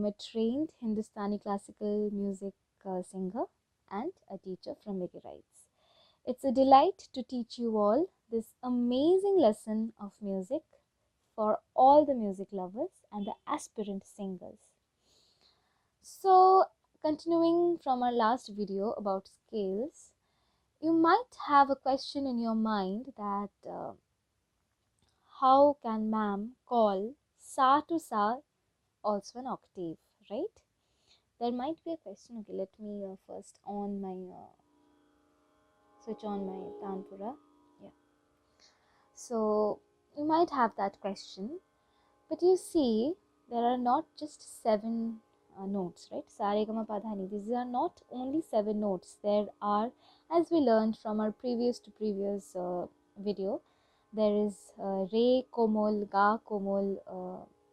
a trained Hindustani classical music singer and a teacher from PiggyRide. It's a delight to teach you all this amazing lesson of music for all the music lovers and the aspirant singers. So, continuing from our last video about scales, you might have a question in your mind that how can ma'am call sa to sa also an octave, right? There might be a question. Okay, let me first switch on my Tanpura. Yeah. So you might have that question, but you see, there are not just 7 notes, right? Saregama Padhani. These are not only 7 notes. There are, as we learned from our previous video, there is Re Komol, Ga Komol,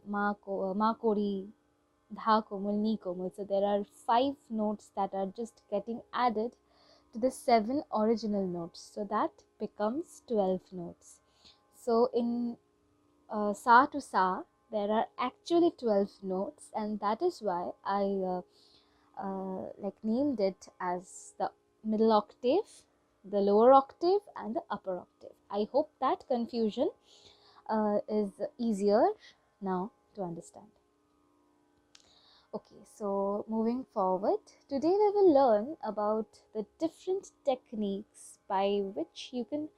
Ma Kori, Dha Komol, Ni Komol. So there are 5 notes that are just getting added to the 7 original notes. So that becomes 12 notes. So in sa to sa, there are actually 12 notes, and that is why I named it as the middle octave, the lower octave, and the upper octave. I hope that confusion is easier now to understand. Okay, so moving forward, today we will learn about the different techniques by which you can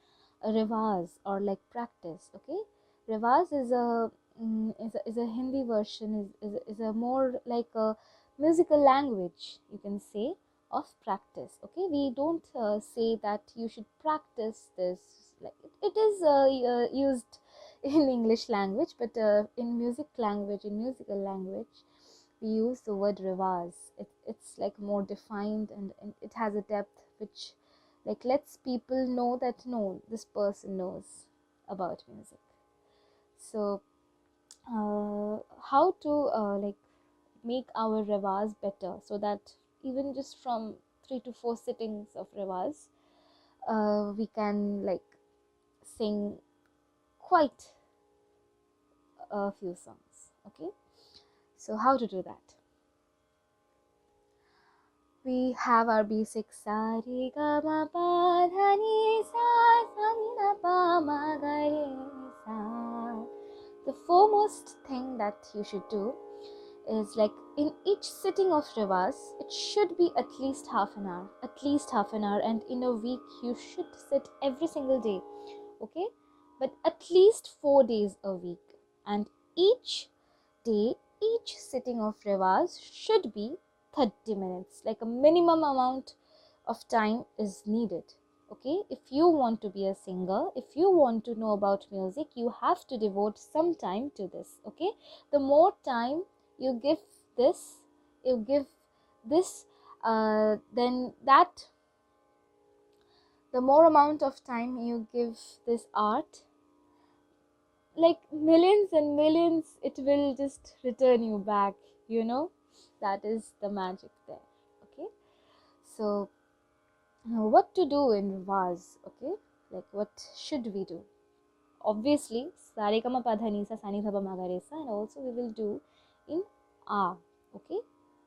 revaz or like practice. Okay, revaz is a Hindi version, is a more like a musical language, you can say, of practice. Okay, we don't say that you should practice this, like it is used in English language, but in musical language we use the word Rwaz. It's like more defined, and it has a depth which like lets people know that no, this person knows about music. So how to like make our Rwaz better, so that even just from 3 to 4 sittings of Rwaz we can like sing quite a few songs. Okay, so how to do that? We have our basic sa re ga ma pa dha ni sa sa ni da pa ma ga re sa. The foremost thing that you should do is, like, in each sitting of Rwaz, it should be at least half an hour, and in a week you should sit every single day. Okay, but at least 4 days a week, and each day, each sitting of Rwaz should be 30 minutes, like a minimum amount of time is needed. Okay, if you want to be a singer, if you want to know about music, you have to devote some time to this. Okay, the more time you give this, then that the more amount of time you give this art, like millions and millions, it will just return you back, you know. That is the magic there. Okay, so now what to do in Rwaz? Okay, like what should we do? Obviously Saregama Padhanisa Sani Dhapa Magaresa, and also we will do in A. Okay,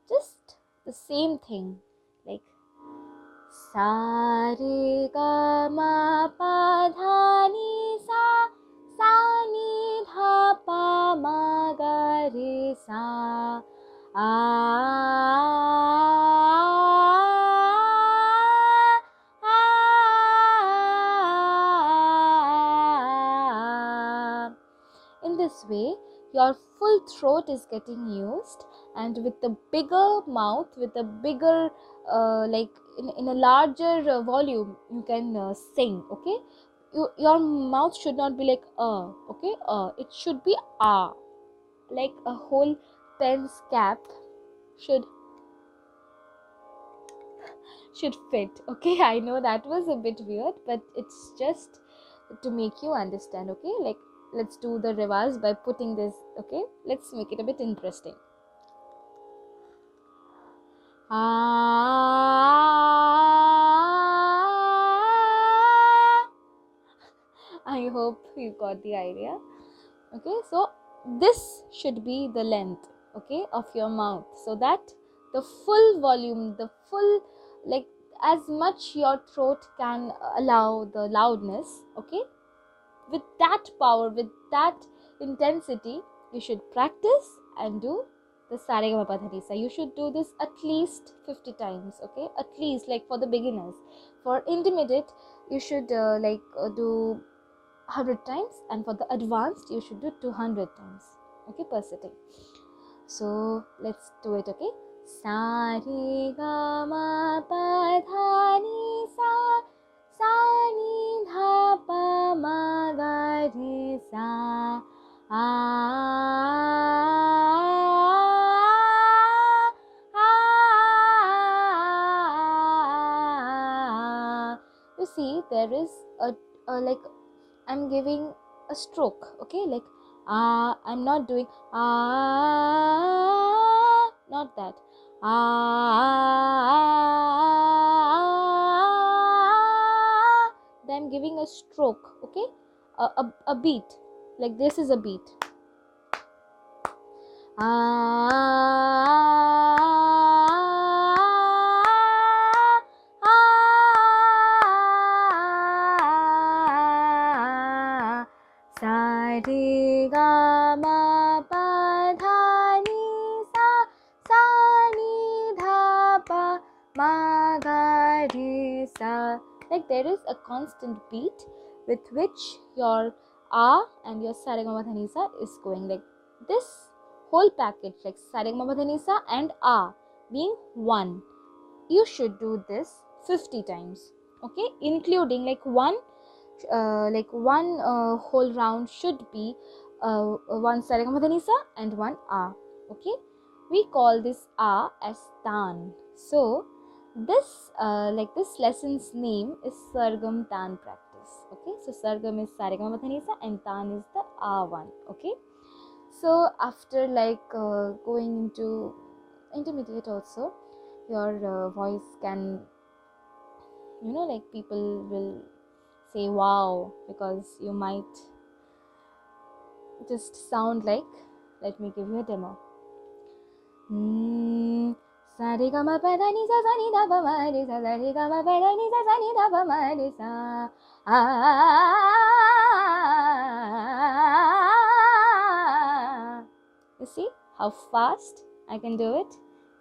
just the same thing, like Saregama Padhanisa Sani Dhapa Magaresa. In this way, your full throat is getting used, and with the bigger mouth, with a bigger like in a larger volume, you can sing. Okay, your mouth should not be like okay, it should be like a whole pen's cap should fit. Okay, I know that was a bit weird, but it's just to make you understand. Okay, like let's do the Rwaz by putting this. Okay, let's make it a bit interesting. I hope you got the idea. Okay, so this should be the length. okay, of your mouth, so that the full volume, the full, like as much your throat can allow the loudness, okay, with that power, with that intensity, you should practice and do the Sarigama Padhanisa. You should do this at least 50 times, okay, at least, like for the beginners. For intermediate, you should do 100 times, and for the advanced, you should do 200 times, okay, per sitting. So let's do it, okay. Sarigama Padhanisa, sa ni dha pa ma ga re sa, You see, there is a like I'm giving a stroke, okay, like I'm not doing not that then I'm giving a stroke, okay, a beat, like this is a beat. Sarigama Padhanisa, sa ni dha pa ma ga re sa. Like there is a constant beat with which your and your Sarigama Padhanisa is going, like this whole package, like Sarigama Padhanisa and being one. You should do this 50 times, okay, including like one whole round should be one Sarigama Padhanisa and one okay. We call this as Tan. So this this lesson's name is Sargam Tan practice, okay. So Sargam is Sarigama Padhanisa and Tan is the one, okay. So after going into intermediate also, your voice can, people will say wow, because you might just sound like, let me give you a demo. Sarigama Padhanisa sa ni dha pa ma re sa, Sarigama Padhanisa sa ni dha pa ma re sa, You see how fast I can do it?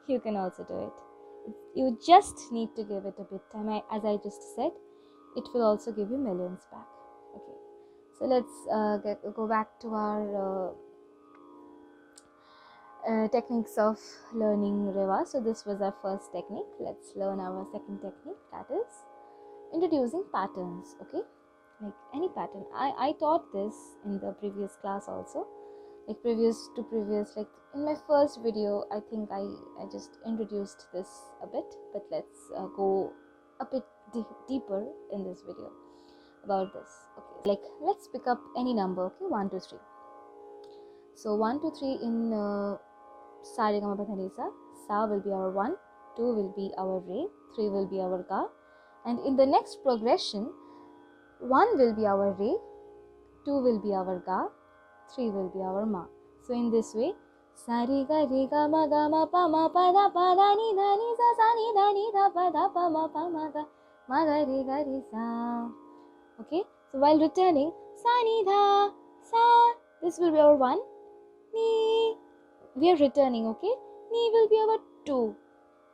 You can also do it. You just need to give it a bit time. As I just said, it will also give you millions back. Okay, so let's go back to our techniques of learning Rwaz. So this was our first technique. Let's learn our second technique, that is introducing patterns. Okay, like any pattern. I taught this in the previous class also, like previous, like in my first video. I think I just introduced this a bit, but let's go a bit deeper in this video about this. Okay, like let's pick up any number. Okay, 1 2 3. So 1 2 3 in Sarigama Padhanisa, Sa will be our 1, 2 will be our Re, 3 will be our Ga, and in the next progression, 1 will be our Re, 2 will be our Ga, 3 will be our Ma. So in this way, Sa Re Ga Re Ga Ma Ga Ma Pa Ma Pa Da Pa Da Ni Da Ni Sa Sa Ni Da Ni Da Pa Da Pa Ma Ga Ma Ga Re Sa. Okay, so while returning Sa Ni Da Sa, this will be our 1, Ni, we are returning, okay, Ni will be our 2,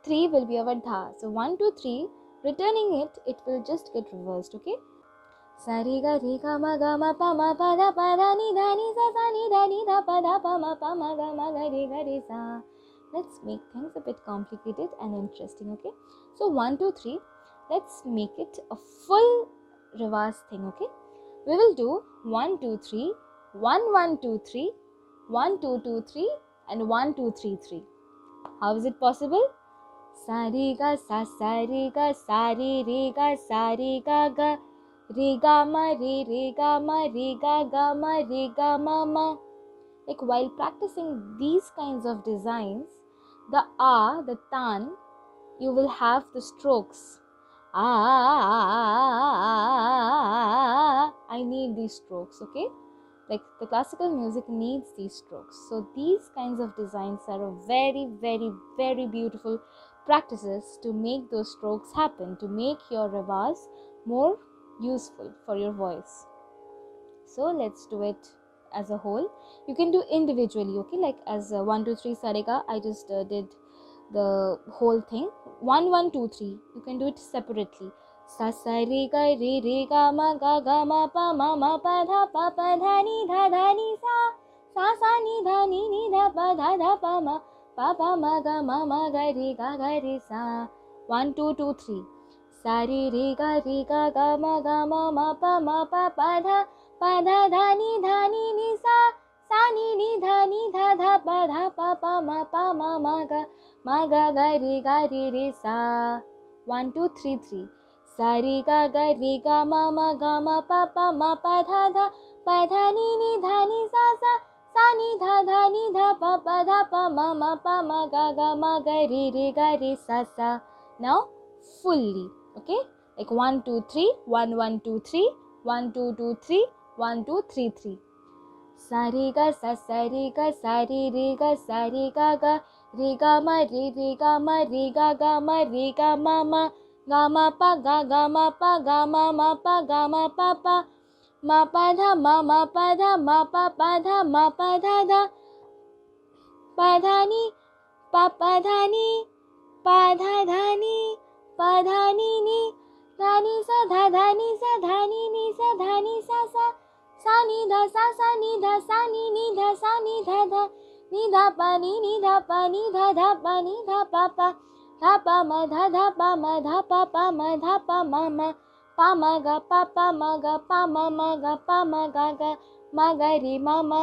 3 will be our Dha. So 1 2 3, returning it will just get reversed, okay. Sa Re Ga Re Ga Ma Ga Ma Pa Ma Pa Da Pa Da Ni Da Ni Sa Sa Ni Da Ni Da Pa Da Pa Ma Ga Re Sa. Let's make things a bit complicated and interesting, okay. So 1 2 3, let's make it a full Rwaz thing, okay. We will do 1 2 3, 1 1 2 3, 1 2 2 3 and 1 2 3 3. How is it possible? Sa Re Ga Sa Sa Re Ga Sa Re Ga Sa Re Ga Ga Re Ga Ma Re Ga Ma Re Ga Ga Ma Re Ga Ma Ma. Like while practicing these kinds of designs, the the Tan, you will have the strokes. I need these strokes, okay. Like the classical music needs these strokes. So these kinds of designs are a very, very, very beautiful practices to make those strokes happen, to make your Rwaz more useful for your voice. So let's do it as a whole. You can do individually, okay? Like as 1 2 3 sarega, I just did the whole thing. 1 1 2 3. You can do it separately. Sa sa re ga ma pa dha pa dha ni sa sa ni dha pa dha pa ma ga re sa. 1 2 2 3. Sa re ga ma pa dha ni sa ni dha pa ma ga re sa. 1 2 3 3. Sa re ga ma pa dha ni sa ni dha pa ma ga re sa. Now fully, okay? Like 1 2 3 1 1 2 3 1 2 2 3 1 2 3 3. Sa re ga sa re ga re ga ma re ga ma ga ma pa ma pa ma pa dha pa dha ni pa dha ni pa dha ni dha ni sa dha ni sa sa ni dha sa ni dha pa ni dha pa ma dha pa ma ma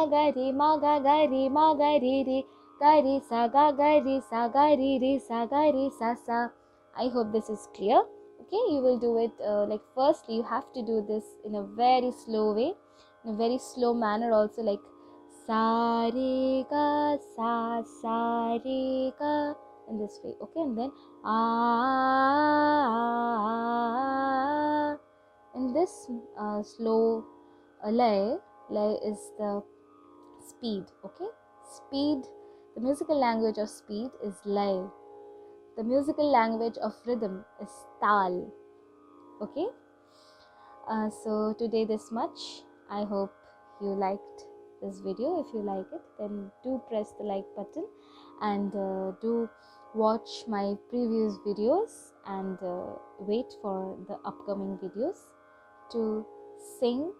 ga re sa. I hope this is clear. Okay, you will do it like firstly you have to do this in a very slow way, in a very slow manner also, like sa re ga in this way, okay, and then in this slow lay is the speed, okay? Speed, the musical language of speed is lay. The musical language of rhythm is tal, okay? So today this much. I hope you liked this video. If you like it, then do press the like button and do watch my previous videos and wait for the upcoming videos to sing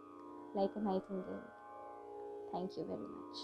like a nightingale. Thank you very much.